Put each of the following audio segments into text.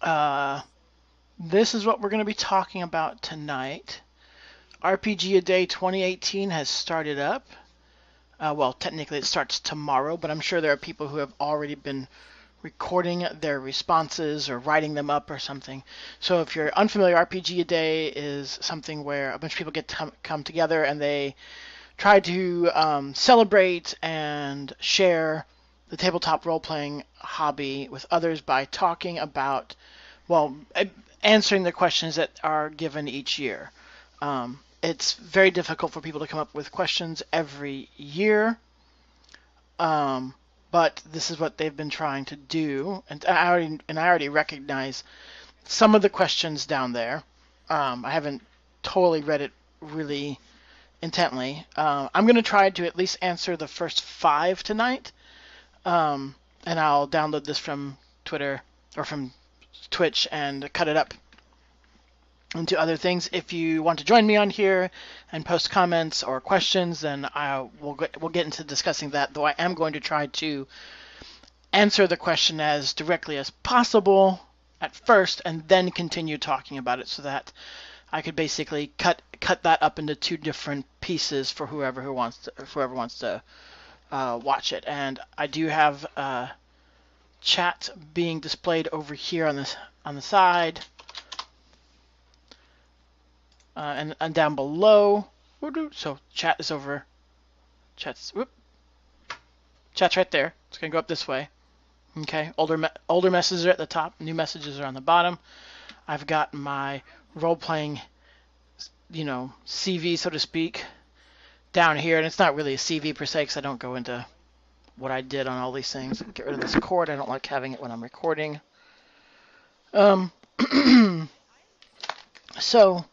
Uh, this is what we're going to be talking about tonight. RPG A Day 2018 has started up. Well, technically it starts tomorrow, but I'm sure there are people who have already been recording their responses or writing them up or something. So if you're unfamiliar, RPG A Day is something where a bunch of people get to come together and they try to celebrate and share the tabletop role-playing hobby with others by talking about, well, answering the questions that are given each year. It's very difficult for people to come up with questions every year, um, but this is what they've been trying to do, and I already recognize some of the questions down there. I haven't totally read it really intently. I'm going to try to at least answer the first five tonight, and I'll download this from Twitter or from Twitch and cut it up into other things. If you want to join me on here and post comments or questions, then we'll get into discussing that. Though I am going to try to answer the question as directly as possible at first, and then continue talking about it, so that I could basically cut that up into two different pieces for whoever wants to watch it. And I do have chat being displayed over here on the side, and down below. So chat is over. Chat's right there. It's gonna go up this way. Okay. Older messages are at the top. New messages are on the bottom. I've got my role playing, CV, so to speak, down here, and it's not really a CV per se because I don't go into what I did on all these things. Get rid of this cord. I don't like having it when I'm recording. So,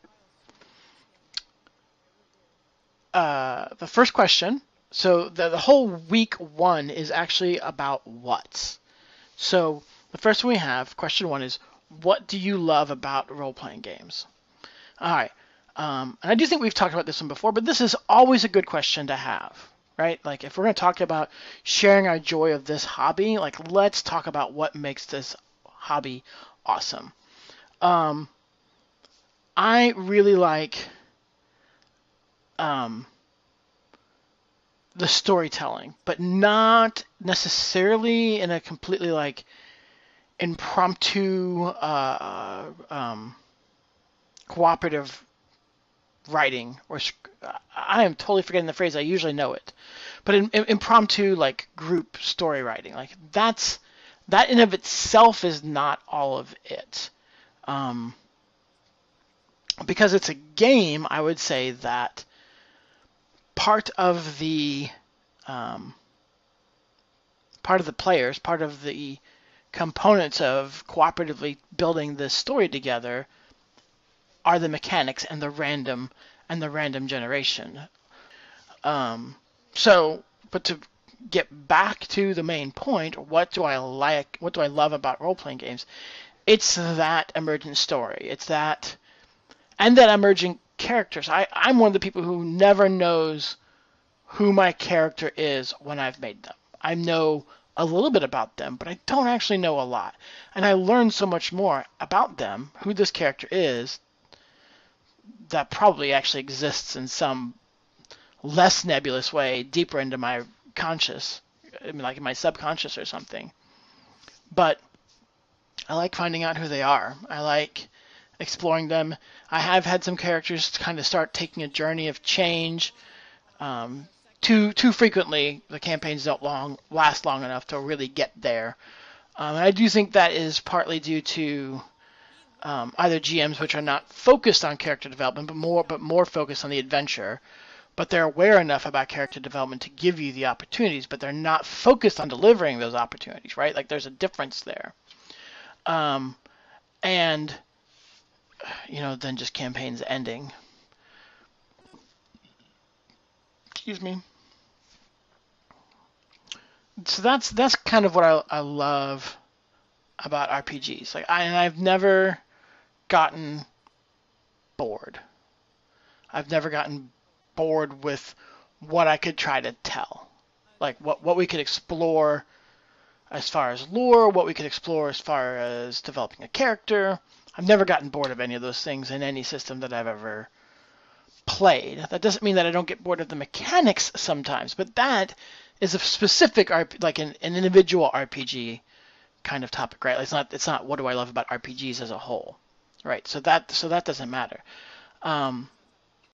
the first question. So the whole week one is actually about what. So the first one we have, question one, is what do you love about role-playing games? All right. And I do think we've talked about this one before, but this is always a good question to have, right? Like if we're going to talk about sharing our joy of this hobby, like let's talk about what makes this hobby awesome. I really like the storytelling, but not necessarily in a completely like impromptu cooperative writing, or I am totally forgetting the phrase. I usually know it, but impromptu like group story writing, like that in of itself is not all of it. Because it's a game, I would say that part of the players, part of the components of cooperatively building this story together are the mechanics and the random generation. But to get back to the main point, what do I love about role-playing games? It's that emergent story. It's that, and that emerging characters. I'm one of the people who never knows who my character is when I've made them. I know a little bit about them, but I don't actually know a lot. And I learn so much more about them, who this character is, that probably actually exists in some less nebulous way, deeper into my conscious, I mean, like in my subconscious or something. But I like finding out who they are. I like exploring them. I have had some characters kind of start taking a journey of change. Too frequently, the campaigns don't last long enough to really get there. And I do think that is partly due to either GMs which are not focused on character development, but more focused on the adventure. But they're aware enough about character development to give you the opportunities, but they're not focused on delivering those opportunities, right? Like there's a difference there. And then just campaigns ending. Excuse me. So that's kind of what I love about RPGs. Like I've never gotten bored. I've never gotten bored with what I could try to tell. Like what we could explore as far as lore, what we could explore as far as developing a character. I've never gotten bored of any of those things in any system that I've ever played. That doesn't mean that I don't get bored of the mechanics sometimes, but that is a specific like an individual RPG kind of topic, right? It's not what do I love about RPGs as a whole, right? So that doesn't matter.